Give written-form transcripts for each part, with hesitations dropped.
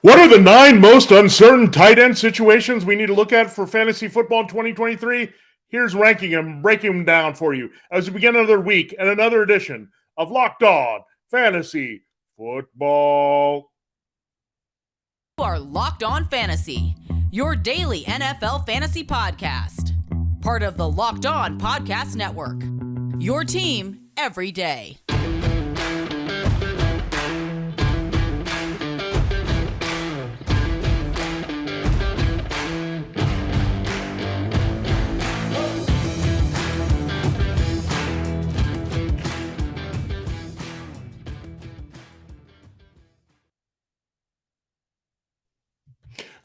What are the 9 most uncertain tight end situations we need to look at for fantasy football in 2023? Here's ranking them, breaking them down for you as we begin another week and another edition of Locked On Fantasy Football. You are Locked On Fantasy, your daily NFL fantasy podcast. Part of the Locked On Podcast Network, your team every day.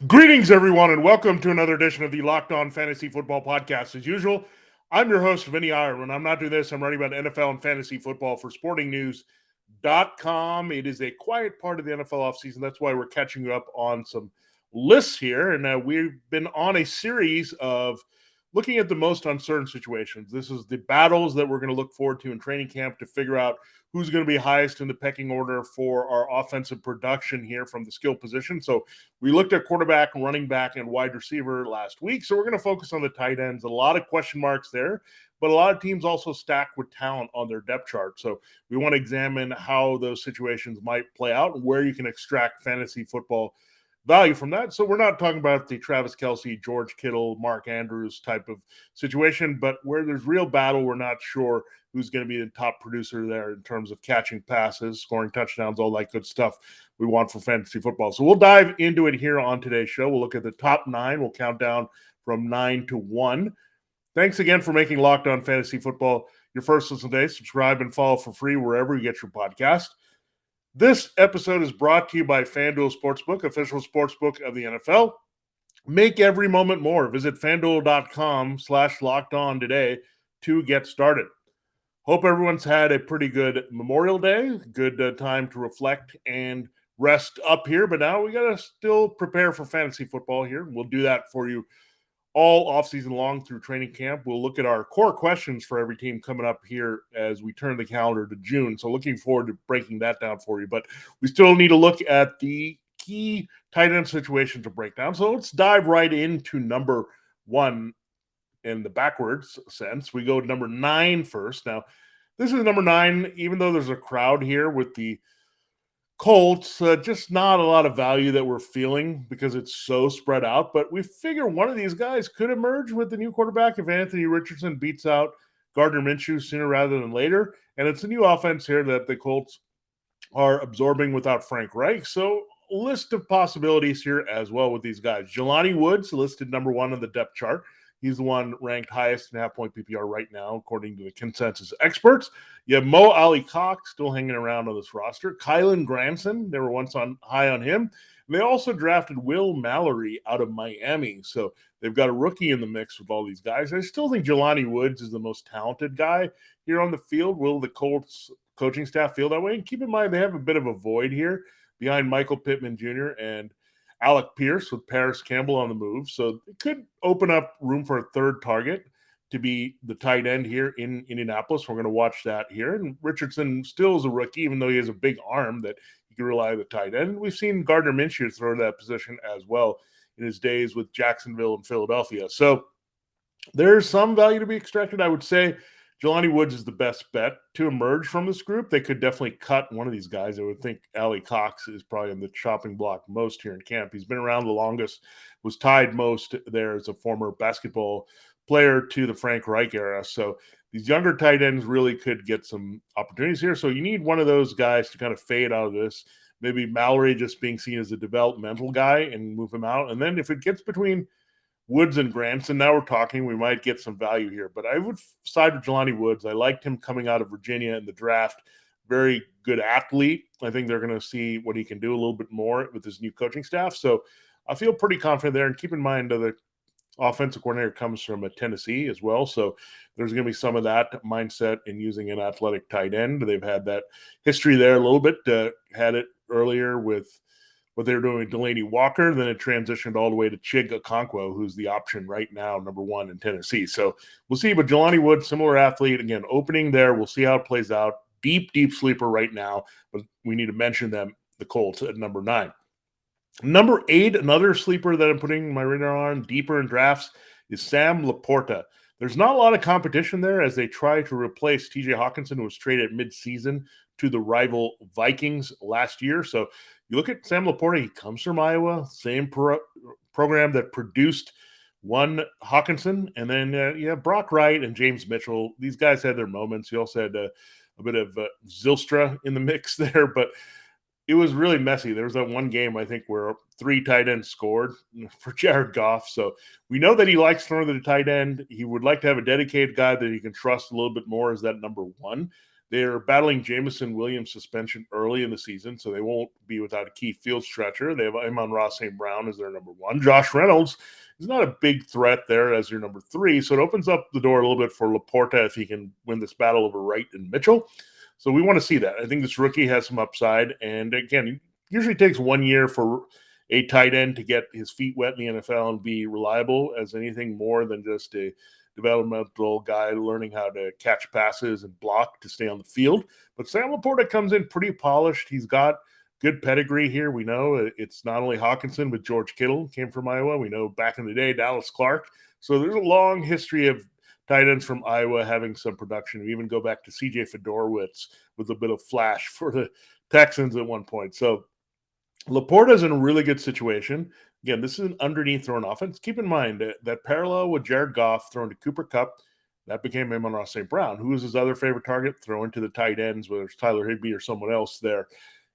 Greetings, everyone, and welcome to another edition of the Locked On Fantasy Football Podcast. As usual, I'm your host, Vinnie Iyer. When I'm not doing this, I'm writing about NFL and fantasy football for sportingnews.com. It is a quiet part of the NFL offseason. That's why we're catching you up on some lists here. And we've been on a series of looking at the most uncertain situations. This is the battles that we're going to look forward to in training camp to figure out who's going to be highest in the pecking order for our offensive production here from the skill position. So we looked at quarterback, running back, and wide receiver last week. So we're going to focus on the tight ends. A lot of question marks there, but a lot of teams also stacked with talent on their depth chart. So we want to examine how those situations might play out and where you can extract fantasy football value from that. So we're not talking about the Travis Kelce, George Kittle, Mark Andrews type of situation, but where there's real battle, we're not sure who's going to be the top producer there in terms of catching passes, scoring touchdowns, all that good stuff we want for fantasy football. So we'll dive into it here on today's show. We'll look at the top 9. We'll count down from 9 to 1. Thanks again for making Locked On Fantasy Football your first listen today. Subscribe and follow for free wherever you get your podcast. This episode is brought to you by FanDuel Sportsbook, official sportsbook of the NFL. Make every moment more. Visit FanDuel.com/lockedon today to get started. Hope everyone's had a pretty good Memorial Day, good time to reflect and rest up here. But now we got to still prepare for fantasy football here. We'll do that for you all offseason long through training camp. We'll look at our core questions for every team coming up here as we turn the calendar to June. So looking forward to breaking that down for you. But we still need to look at the key tight end situation to break down. So let's dive right into number 1 in the backwards sense. We go to number 9 first. Now, this is number 9, even though there's a crowd here with the Colts, just not a lot of value that we're feeling because it's so spread out. But we figure one of these guys could emerge with the new quarterback if Anthony Richardson beats out Gardner Minshew sooner rather than later. And it's a new offense here that the Colts are absorbing without Frank Reich. So a list of possibilities here as well with these guys. Jelani Woods listed number 1 on the depth chart. He's the one ranked highest in half-point PPR right now, according to the consensus experts. You have Mo Alley-Cox still hanging around on this roster. Kylen Granson, they were once high on him. And they also drafted Will Mallory out of Miami. So they've got a rookie in the mix with all these guys. I still think Jelani Woods is the most talented guy here on the field. Will the Colts coaching staff feel that way? And keep in mind, they have a bit of a void here behind Michael Pittman Jr. and Alec Pierce with Paris Campbell on the move. So it could open up room for a third target to be the tight end here in Indianapolis. We're going to watch that here. And Richardson still is a rookie, even though he has a big arm that you can rely on the tight end. We've seen Gardner Minshew throw that position as well in his days with Jacksonville and Philadelphia. So there's some value to be extracted. I would say Jelani Woods is the best bet to emerge from this group. They could definitely cut one of these guys. I would think Allie Cox is probably in the chopping block most here in camp. He's been around the longest, was tied most there as a former basketball player to the Frank Reich era. So these younger tight ends really could get some opportunities here. So you need one of those guys to kind of fade out of this. Maybe Mallory just being seen as a developmental guy and move him out. And then if it gets between Woods and Granson, now we're talking, we might get some value here. But I would side with Jelani Woods. I liked him coming out of Virginia in the draft. Very good athlete. I think they're going to see what he can do a little bit more with his new coaching staff. So I feel pretty confident there. And keep in mind, the offensive coordinator comes from Tennessee as well. So there's going to be some of that mindset in using an athletic tight end. They've had that history there a little bit. Had it earlier with what they were doing with Delaney Walker. Then it transitioned all the way to Chig Okonkwo, who's the option right now, number 1 in Tennessee. So we'll see. But Jelani Woods, similar athlete. Again, opening there. We'll see how it plays out. Deep sleeper right now. But we need to mention them, the Colts, at number 9. Number 8, another sleeper that I'm putting my radar on deeper in drafts is Sam Laporta. There's not a lot of competition there as they try to replace TJ Hawkinson, who was traded mid-season to the rival Vikings last year. So you look at Sam Laporta, he comes from Iowa, same program that produced one Hawkinson, and then Brock Wright and James Mitchell. These guys had their moments. You also had a bit of Zylstra in the mix there, but it was really messy. There was that one game, I think, where 3 tight ends scored for Jared Goff. So we know that he likes throwing to the tight end. He would like to have a dedicated guy that he can trust a little bit more as that number 1. They're battling Jameson Williams suspension early in the season, so they won't be without a key field stretcher. They have Amon-Ra St. Brown as their number 1. Josh Reynolds is not a big threat there as your number 3, so it opens up the door a little bit for Laporta if he can win this battle over Wright and Mitchell. So we want to see that. I think this rookie has some upside. And again, it usually takes 1 year for a tight end to get his feet wet in the NFL and be reliable as anything more than just a developmental guy learning how to catch passes and block to stay on the field. But Sam Laporta comes in pretty polished. He's got good pedigree here. We know it's not only Hawkinson, but George Kittle came from Iowa. We know back in the day, Dallas Clark. So there's a long history of tight ends from Iowa having some production. We even go back to C.J. Fedorowicz with a bit of flash for the Texans at one point. So Laporta's in a really good situation. Again, this is an underneath thrown offense. Keep in mind that parallel with Jared Goff throwing to Cooper Kupp, that became Amon-Ra St. Brown. Who was his other favorite target? Throwing to the tight ends, whether it's Tyler Higbee or someone else there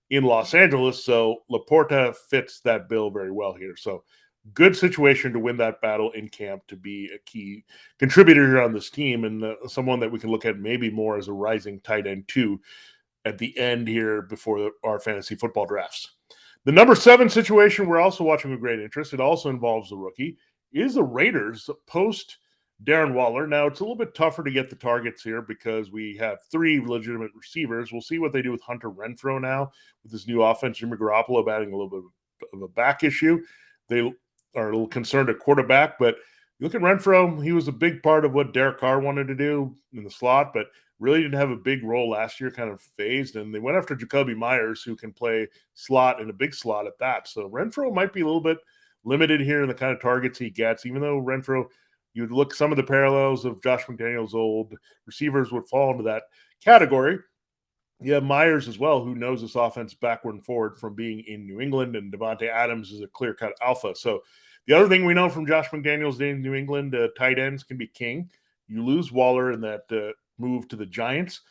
in Los Angeles. So Laporta fits that bill very well here. So good situation to win that battle in camp, to be a key contributor here on this team, and someone that we can look at maybe more as a rising tight end too at the end here before our fantasy football drafts. The number 7 situation we're also watching with great interest. It also involves the rookie. Is the Raiders post Darren Waller. Now, it's a little bit tougher to get the targets here because we have 3 legitimate receivers. We'll see what they do with Hunter Renfrow now with this new offense. Jimmy Garoppolo batting a little bit of a back issue. They are a little concerned at quarterback, but you look at Renfrow, he was a big part of what Derek Carr wanted to do in the slot, but really didn't have a big role last year, kind of phased, and they went after Jacoby Myers, who can play slot and a big slot at that. So Renfrow might be a little bit limited here in the kind of targets he gets, even though Renfrow, you'd look some of the parallels of Josh McDaniels' old receivers would fall into that category. You have Myers as well, who knows this offense backward and forward from being in New England, and Devontae Adams is a clear-cut alpha. So the other thing we know from Josh McDaniels in New England, tight ends can be king. You lose Waller in that move to the Giants.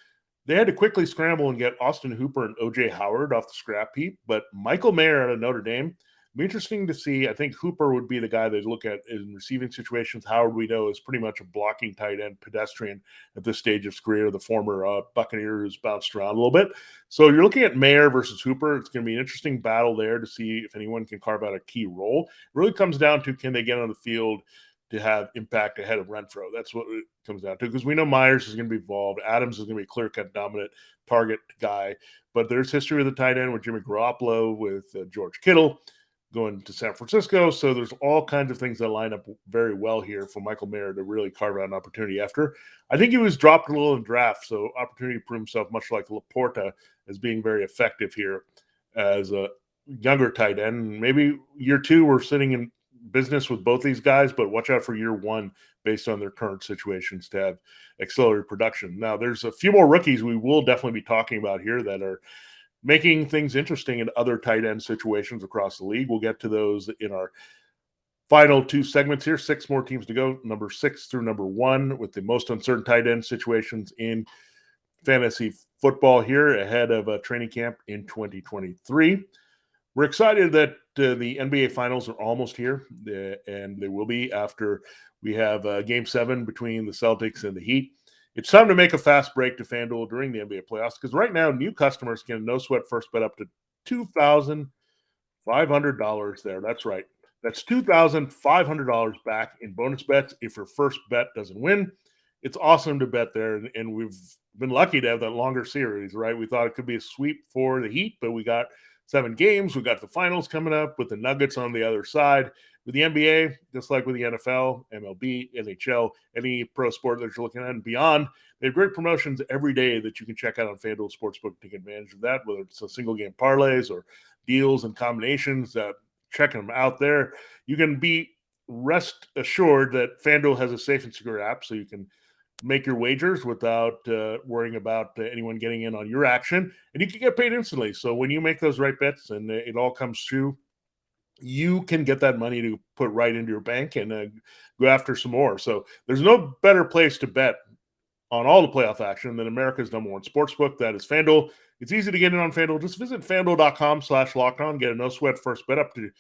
They had to quickly scramble and get Austin Hooper and O.J. Howard off the scrap heap, but Michael Mayer out of Notre Dame, be interesting to see. I think Hooper would be the guy they'd look at in receiving situations. Howard, we know, is pretty much a blocking tight end pedestrian at this stage of his career, the former Buccaneer who's bounced around a little bit. So you're looking at Mayer versus Hooper. It's going to be an interesting battle there to see if anyone can carve out a key role. It really comes down to, can they get on the field to have impact ahead of Renfrow? That's what it comes down to, because we know Myers is going to be involved. Adams is going to be a clear-cut dominant target guy. But there's history with the tight end with Jimmy Garoppolo, with George Kittle going to San Francisco. So there's all kinds of things that line up very well here for Michael Mayer to really carve out an opportunity after. I think he was dropped a little in draft, so opportunity to prove himself, much like Laporta, as being very effective here as a younger tight end. Maybe year 2 we're sitting in business with both these guys, but watch out for year 1 based on their current situations to have accelerated production. Now, there's a few more rookies we will definitely be talking about here that are making things interesting in other tight end situations across the league. We'll get to those in our final 2 segments here. 6 more teams to go, number 6 through number 1, with the most uncertain tight end situations in fantasy football here ahead of a training camp in 2023. We're excited that the NBA Finals are almost here, and they will be after we have Game 7 between the Celtics and the Heat. It's time to make a fast break to FanDuel during the NBA playoffs, because right now new customers can no sweat first bet up to $2,500 there. That's right. That's $2,500 back in bonus bets if your first bet doesn't win. It's awesome to bet there, and we've been lucky to have that longer series, right? We thought it could be a sweep for the Heat, but we got 7 games. We got the finals coming up with the Nuggets on the other side. With the NBA, just like with the NFL, MLB, NHL, any pro sport that you're looking at and beyond, they have great promotions every day that you can check out on FanDuel Sportsbook to take advantage of that, whether it's a single game parlays or deals and combinations that checking them out there. You can be rest assured that FanDuel has a safe and secure app, so you can make your wagers without worrying about anyone getting in on your action, and you can get paid instantly. So when you make those right bets and it all comes true, you can get that money to put right into your bank and go after some more. So there's no better place to bet on all the playoff action than America's #1 sportsbook. That is FanDuel. It's easy to get in on FanDuel. Just visit FanDuel.com/lockedon. Get a no sweat first bet up to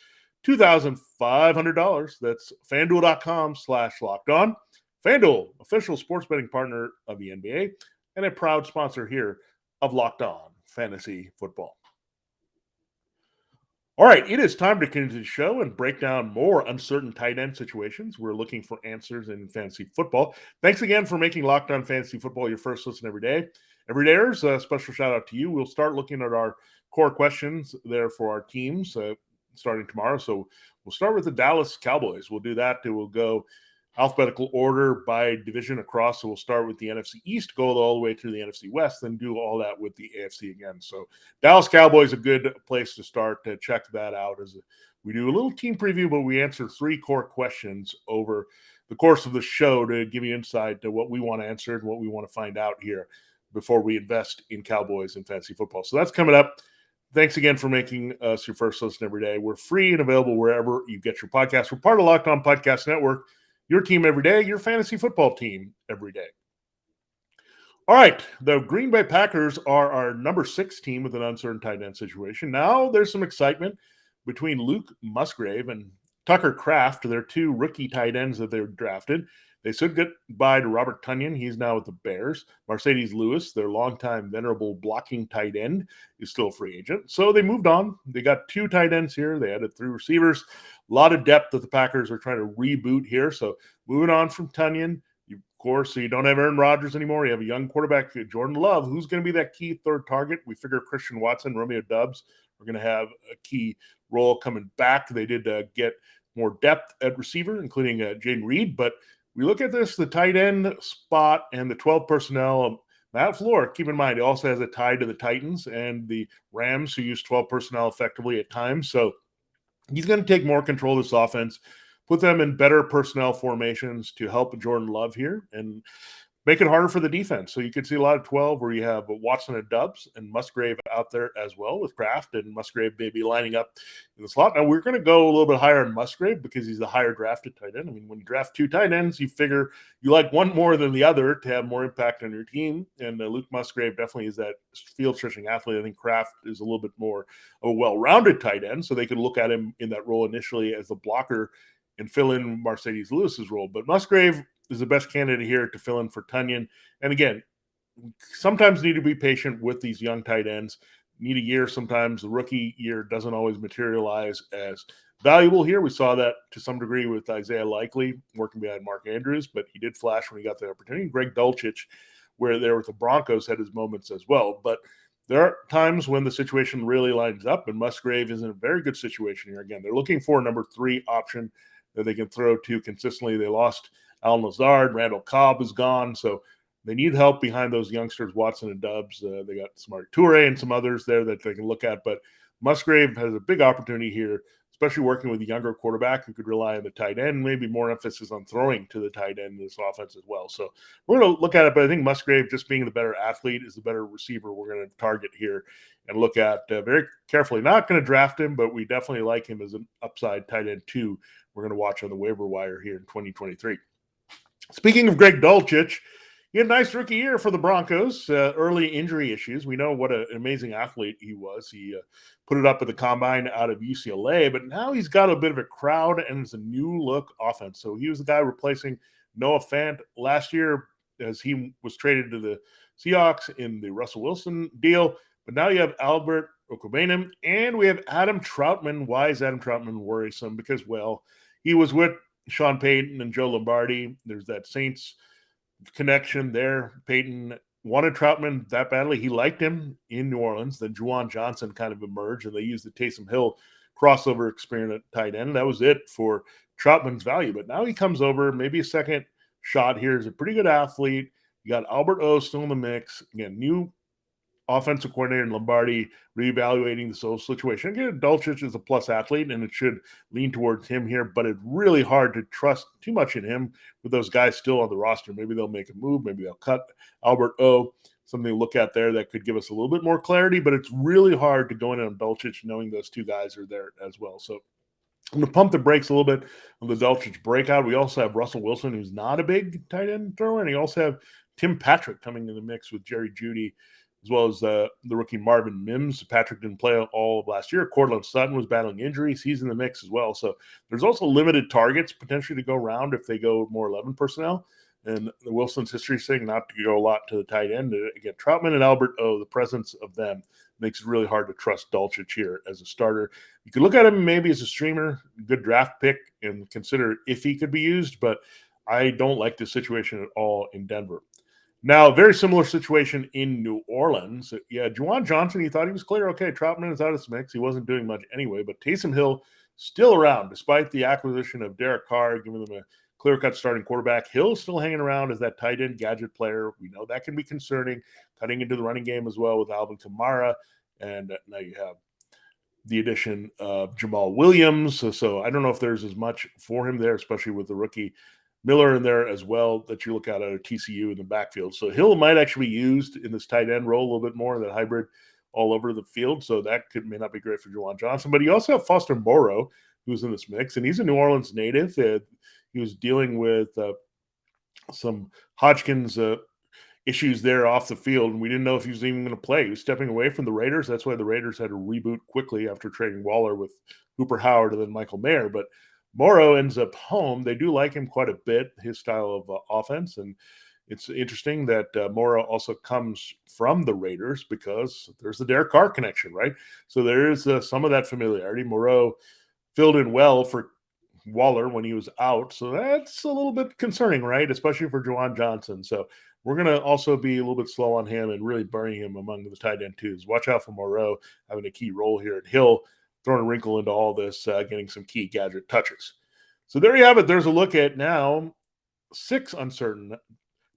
$2,500. That's FanDuel.com/lockedon. FanDuel, official sports betting partner of the NBA and a proud sponsor here of Locked On Fantasy Football. All right, it is time to continue the show and break down more uncertain tight end situations. We're looking for answers in fantasy football. Thanks again for making Locked On Fantasy Football your first listen every day. Every dayers, a special shout out to you. We'll start looking at our core questions there for our teams starting tomorrow. So we'll start with the Dallas Cowboys. We'll do that. We'll go alphabetical order by division across. So we'll start with the NFC East, go all the way to the NFC West, then do all that with the AFC again. So Dallas Cowboys, a good place to start to check that out as we do a little team preview, but we answer 3 core questions over the course of the show to give you insight to what we want to answer and what we want to find out here before we invest in Cowboys and fantasy football. So that's coming up. Thanks again for making us your first listen every day. We're free and available wherever you get your podcast. We're part of Locked On Podcast Network. Your team every day, your fantasy football team every day. All right, the Green Bay Packers are our number 6 team with an uncertain tight end situation. Now there's some excitement between Luke Musgrave and Tucker Kraft, their 2 rookie tight ends that they were drafted. They said goodbye to Robert Tonyan. He's now with the Bears. Mercedes Lewis, their longtime venerable blocking tight end, is still a free agent. So they moved on. They got 2 tight ends here. They added 3 receivers. A lot of depth that the Packers are trying to reboot here. So moving on from Tonyan, of course, so you don't have Aaron Rodgers anymore. You have a young quarterback, Jordan Love, who's going to be that key third target. We figure Christian Watson, Romeo Doubs are going to have a key role coming back. They did get more depth at receiver, including Jaden Reed, but we look at this, the tight end spot and the 12 personnel. Matt Fleur, keep in mind, he also has a tie to the Titans and the Rams, who use 12 personnel effectively at times. So he's going to take more control of this offense, put them in better personnel formations to help Jordan Love here and make it harder for the defense. So you could see a lot of 12 where you have Watson and Doubs and Musgrave out there as well with Kraft, and Musgrave maybe lining up in the slot. Now we're going to go a little bit higher on Musgrave because he's the higher drafted tight end. I mean, when you draft 2 tight ends, you figure you like one more than the other to have more impact on your team. And Luke Musgrave definitely is that field stretching athlete. I think Kraft is a little bit more of a well-rounded tight end, so they could look at him in that role initially as a blocker and fill in Mercedes Lewis's role. But Musgrave is the best candidate here to fill in for Tonyan. And again, sometimes need to be patient with these young tight ends. Need a year sometimes. The rookie year doesn't always materialize as valuable here. We saw that to some degree with Isaiah Likely working behind Mark Andrews, but he did flash when he got the opportunity. Greg Dulcich, where there with the Broncos, had his moments as well. But there are times when the situation really lines up, and Musgrave is in a very good situation here. Again, they're looking for a number 3 option that they can throw to consistently. They lost Al Lazard, Randall Cobb is gone, so they need help behind those youngsters, Watson and Doubs. They got Samori Toure and some others there that they can look at, but Musgrave has a big opportunity here, especially working with a younger quarterback who could rely on the tight end, maybe more emphasis on throwing to the tight end in this offense as well. So we're going to look at it, but I think Musgrave, just being the better athlete, is the better receiver we're going to target here and look at very carefully. Not going to draft him, but we definitely like him as an upside tight end too. We're going to watch on the waiver wire here in 2023. Speaking of Greg Dulcich, he had a nice rookie year for the Broncos. Early injury issues. We know what an amazing athlete he was. He put it up at the combine out of UCLA, but now he's got a bit of a crowd and it's a new look offense. So he was the guy replacing Noah Fant last year as he was traded to the Seahawks in the Russell Wilson deal. But now you have Albert Okwuegbunam and we have Adam Trautman. Why is Adam Trautman worrisome? Because, well, he was with Sean Payton and Joe Lombardi. There's that Saints connection there. Payton wanted Trautman that badly. He liked him in New Orleans. Then Juwan Johnson kind of emerged, and they used the Taysom Hill crossover experience at tight end. That was it for Trautman's value. But now he comes over, maybe a second shot here. He's a pretty good athlete. You got Albert O still in the mix. Again, new offensive coordinator in Lombardi reevaluating the whole situation. Again, Dulcich is a plus athlete, and it should lean towards him here, but it's really hard to trust too much in him with those guys still on the roster. Maybe they'll make a move. Maybe they'll cut Albert O. Something to look at there that could give us a little bit more clarity, but it's really hard to go in on Dulcich knowing those two guys are there as well. So I'm going to pump the brakes a little bit on the Dulcich breakout. We also have Russell Wilson, who's not a big tight end thrower, and you also have Tim Patrick coming in the mix with Jerry Jeudy, as well as the rookie Marvin Mims. Patrick didn't play all of last year. Cortland Sutton was battling injuries. He's in the mix as well. So there's also limited targets potentially to go around if they go more 11 personnel. And the Wilson's history saying not to go a lot to the tight end. Again, Trautman and Albert O, the presence of them makes it really hard to trust Dulcich here as a starter. You could look at him maybe as a streamer, good draft pick, and consider if he could be used, but I don't like this situation at all in Denver. Now, very similar situation in New Orleans. Yeah, Juwan Johnson, you thought he was clear. Okay, Trautman is out of this mix. He wasn't doing much anyway, but Taysom Hill still around despite the acquisition of Derek Carr, giving them a clear-cut starting quarterback. Hill still hanging around as that tight end gadget player. We know that can be concerning, cutting into the running game as well with Alvin Kamara. And now you have the addition of Jamal Williams. So I don't know if there's as much for him there, especially with the rookie Miller in there as well that you look at out of TCU in the backfield. So Hill might actually be used in this tight end role a little bit more, that hybrid all over the field. So that may not be great for Juwan Johnson. But you also have Foster Moreau, who's in this mix, and he's a New Orleans native. He was dealing with some Hodgkin's issues there off the field, and we didn't know if he was even going to play. He was stepping away from the Raiders. That's why the Raiders had to reboot quickly after trading Waller with Hooper Howard and then Michael Mayer. But Morrow ends up home. They do like him quite a bit, his style of offense. And it's interesting that Morrow also comes from the Raiders because there's the Derek Carr connection, right? So there is some of that familiarity. Morrow filled in well for Waller when he was out. So that's a little bit concerning, right? Especially for Juwan Johnson. So we're going to also be a little bit slow on him and really bury him among the tight end twos. Watch out for Morrow having a key role here at Hill, throwing a wrinkle into all this, getting some key gadget touches. So there you have it. There's a look at now 6 uncertain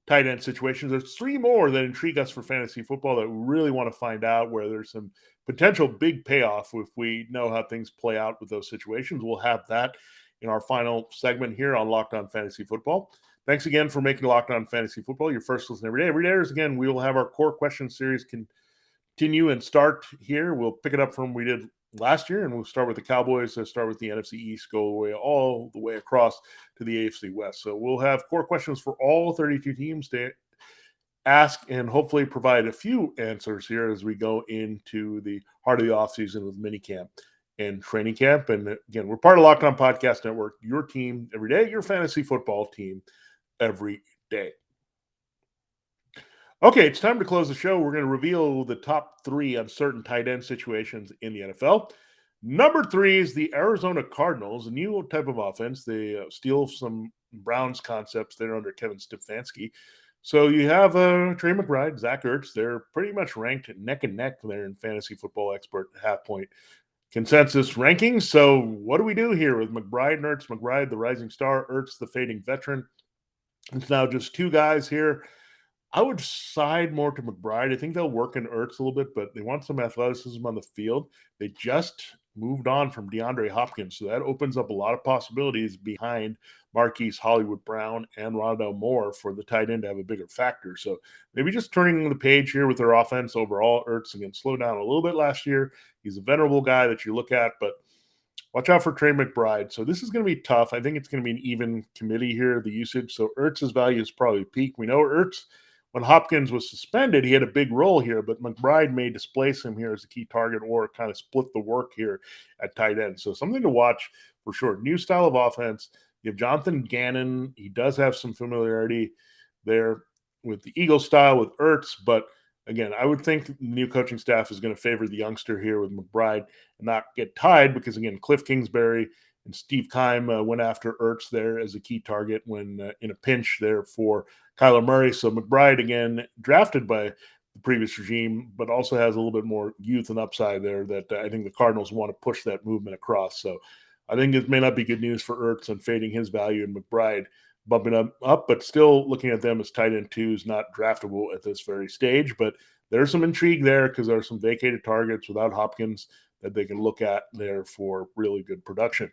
tight end situations. There's 3 more that intrigue us for fantasy football that we really want to find out, where there's some potential big payoff if we know how things play out with those situations. We'll have that in our final segment here on Locked On Fantasy Football. Thanks again for making Locked On Fantasy Football your first listen every day. Every day, again, we will have our core question series continue and start here. We'll pick it up from we did last year, and we'll start with the Cowboys, start with the NFC East, go away all the way across to the AFC West. So we'll have core questions for all 32 teams to ask and hopefully provide a few answers here as we go into the heart of the offseason with minicamp and training camp. And again, we're part of Locked On Podcast Network, your team every day, your fantasy football team every day. Okay, it's time to close the show. We're going to reveal the top 3 uncertain tight end situations in the NFL. Number 3 is the Arizona Cardinals, a new type of offense. They steal some Browns concepts there under Kevin Stefanski. So you have Trey McBride, Zach Ertz. They're pretty much ranked neck and neck there in fantasy football expert half-point consensus rankings. So what do we do here with McBride and Ertz? McBride, the rising star, Ertz, the fading veteran. It's now just 2 guys here. I would side more to McBride. I think they'll work in Ertz a little bit, but they want some athleticism on the field. They just moved on from DeAndre Hopkins, so that opens up a lot of possibilities behind Marquise Hollywood Brown and Rondell Moore for the tight end to have a bigger factor. So maybe just turning the page here with their offense overall. Ertz again slowed down a little bit last year. He's a venerable guy that you look at, but watch out for Trey McBride. So this is going to be tough. I think it's going to be an even committee here, the usage. So Ertz's value is probably peak. We know Ertz, when Hopkins was suspended, he had a big role here, but McBride may displace him here as a key target or kind of split the work here at tight end. So something to watch for sure. New style of offense. You have Jonathan Gannon. He does have some familiarity there with the Eagle style with Ertz, but again, I would think the new coaching staff is going to favor the youngster here with McBride and not get tied because, again, Cliff Kingsbury and Steve Keim went after Ertz there as a key target when in a pinch there for Kyler Murray. So McBride, again, drafted by the previous regime, but also has a little bit more youth and upside there that I think the Cardinals want to push that movement across. So I think it may not be good news for Ertz and fading his value and McBride bumping up, but still looking at them as tight end twos, not draftable at this very stage. But there's some intrigue there because there are some vacated targets without Hopkins that they can look at there for really good production.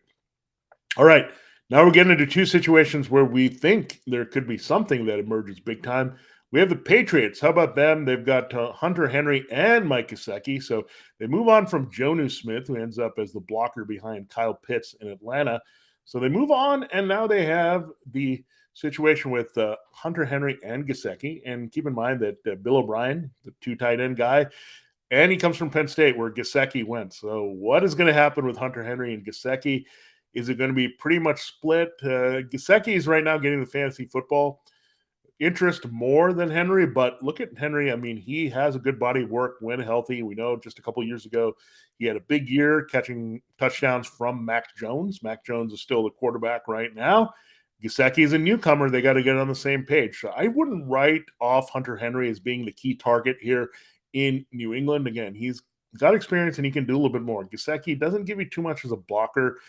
All right, now we're getting into two situations where we think there could be something that emerges big time. We have the Patriots. How about them? They've got Hunter Henry and Mike Gesicki. So they move on from Jonnu Smith, who ends up as the blocker behind Kyle Pitts in Atlanta. So they move on, and now they have the situation with Hunter Henry and Gesicki. And keep in mind that Bill O'Brien, the two tight end guy, and he comes from Penn State where Gesicki went. So what is going to happen with Hunter Henry and Gesicki? Is it going to be pretty much split? Gesicki is right now getting the fantasy football interest more than Henry, but look at Henry. I mean, he has a good body of work when healthy. We know just a couple years ago, he had a big year catching touchdowns from Mac Jones. Mac Jones is still the quarterback right now. Gesicki is a newcomer. They got to get on the same page. So I wouldn't write off Hunter Henry as being the key target here in New England. Again, he's got experience and he can do a little bit more. Gesicki doesn't give you too much as a blocker.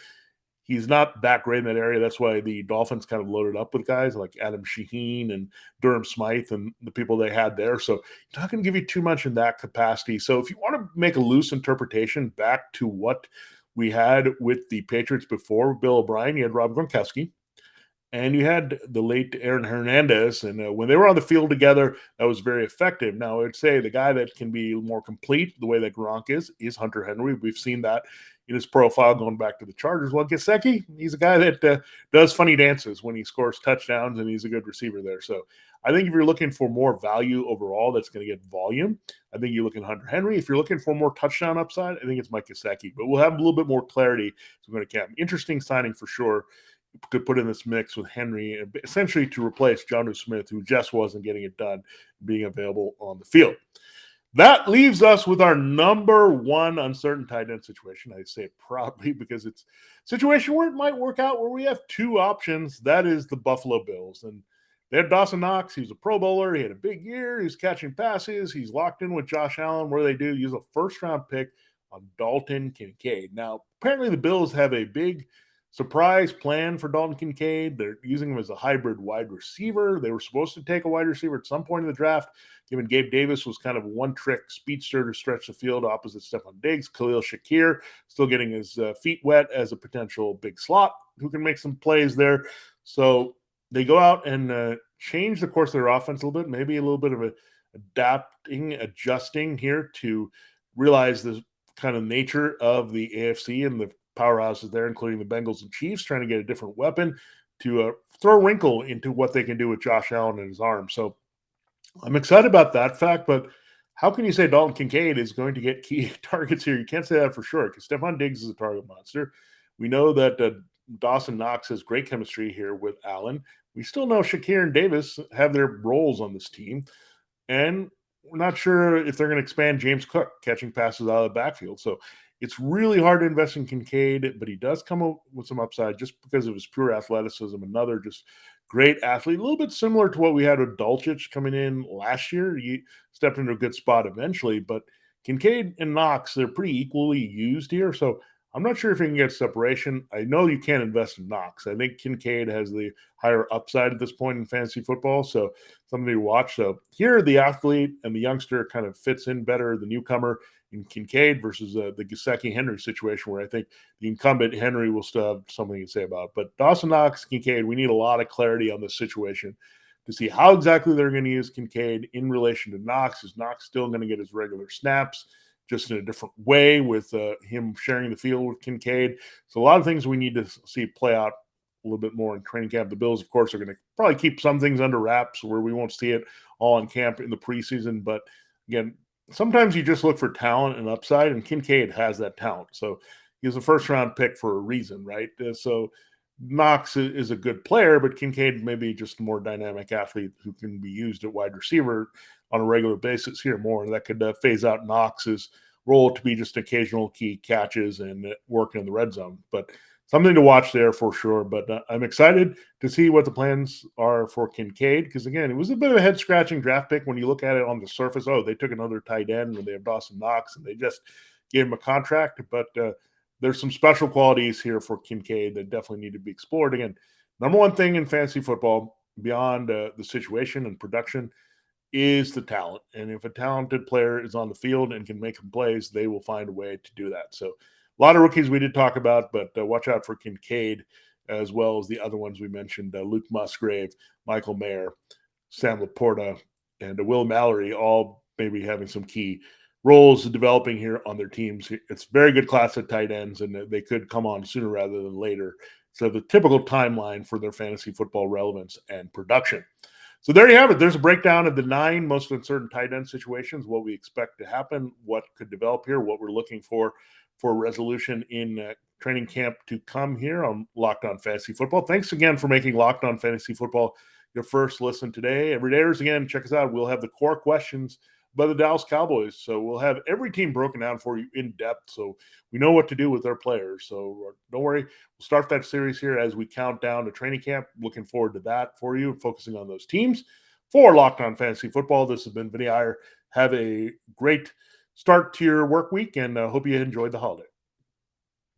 He's not that great in that area. That's why the Dolphins kind of loaded up with guys like Adam Shaheen and Durham Smythe and the people they had there. So he's not going to give you too much in that capacity. So if you want to make a loose interpretation back to what we had with the Patriots before Bill O'Brien, you had Rob Gronkowski and you had the late Aaron Hernandez. And when they were on the field together, that was very effective. Now, I would say the guy that can be more complete the way that Gronk is Hunter Henry. We've seen that in his profile going back to the Chargers. Well, Gesicki, he's a guy that does funny dances when he scores touchdowns, and he's a good receiver there. So I think if you're looking for more value overall that's going to get volume, I think you're looking at Hunter Henry. If you're looking for more touchdown upside, I think it's Mike Gesicki. But we'll have a little bit more clarity as we're going to camp. Interesting signing for sure to put in this mix with Henry, essentially to replace Jonnu Smith, who just wasn't getting it done, being available on the field. That leaves us with our number one uncertain tight end situation. I say it proudly because it's a situation where it might work out where we have two options. That is the Buffalo Bills. And they have Dawson Knox. He's a Pro Bowler. He had a big year. He's catching passes. He's locked in with Josh Allen. Where they do use a first-round pick on Dalton Kincaid. Now, apparently the Bills have a big surprise plan for Dalton Kincaid. They're using him as a hybrid wide receiver. They were supposed to take a wide receiver at some point in the draft, given Gabe Davis was kind of a one-trick speedster to stretch the field opposite Stephon Diggs. Khalil Shakir still getting his feet wet as a potential big slot who can make some plays there. So they go out and change the course of their offense a little bit, maybe a little bit of adjusting here to realize the kind of nature of the AFC and the powerhouses there, including the Bengals and Chiefs, trying to get a different weapon to throw a wrinkle into what they can do with Josh Allen and his arm. So I'm excited about that fact, but how can you say Dalton Kincaid is going to get key targets here? You can't say that for sure because Stephon Diggs is a target monster. We know that Dawson Knox has great chemistry here with Allen. We still know Shakir and Davis have their roles on this team, and we're not sure if they're going to expand James Cook catching passes out of the backfield. So it's really hard to invest in Kincaid, but he does come up with some upside just because of his pure athleticism. Another just great athlete, a little bit similar to what we had with Dulcich coming in last year. He stepped into a good spot eventually, but Kincaid and Knox, they're pretty equally used here. So I'm not sure if you can get separation. I know you can't invest in Knox. I think Kincaid has the higher upside at this point in fantasy football, so something to watch. So here, the athlete and the youngster kind of fits in better, the newcomer in Kincaid versus the Gesicki Henry situation, where I think the incumbent Henry will still have something to say about. But Dawson Knox, Kincaid, we need a lot of clarity on this situation to see how exactly they're going to use Kincaid in relation to Knox. Is Knox still going to get his regular snaps, just in a different way with him sharing the field with Kincaid? So a lot of things we need to see play out a little bit more in training camp. The Bills, of course, are going to probably keep some things under wraps where we won't see it all in camp in the preseason. But again, sometimes you just look for talent and upside, and Kincaid has that talent. So he's a first-round pick for a reason, right? So Knox is a good player, but Kincaid may be just a more dynamic athlete who can be used at wide receiver on a regular basis here more. That could phase out Knox's role to be just occasional key catches and working in the red zone. But something to watch there for sure. But I'm excited to see what the plans are for Kincaid because, again, it was a bit of a head-scratching draft pick when you look at it on the surface. Oh, they took another tight end when they have Dawson Knox, and they just gave him a contract. But there's some special qualities here for Kincaid that definitely need to be explored. Again, number one thing in fantasy football, beyond the situation and production, is the talent. And if a talented player is on the field and can make some plays, they will find a way to do that. So a lot of rookies we did talk about, but watch out for Kincaid as well as the other ones we mentioned, Luke Musgrave, Michael Mayer, Sam Laporta, and Will Mallory, all maybe having some key roles developing here on their teams. It's a very good class of tight ends, and they could come on sooner rather than later. So the typical timeline for their fantasy football relevance and production. So there you have it. There's a breakdown of the 9 most uncertain tight end situations, what we expect to happen, what could develop here, what we're looking for resolution in training camp to come here on Locked On Fantasy Football. Thanks again for making Locked On Fantasy Football your first listen today. Everydayers, again, check us out. We'll have the core questions by the Dallas Cowboys. So we'll have every team broken down for you in depth so we know what to do with their players. So don't worry. We'll start that series here as we count down to training camp. Looking forward to that for you, focusing on those teams. For Locked On Fantasy Football, this has been Vinnie Iyer. Have a great start to your work week, and hope you enjoyed the holiday.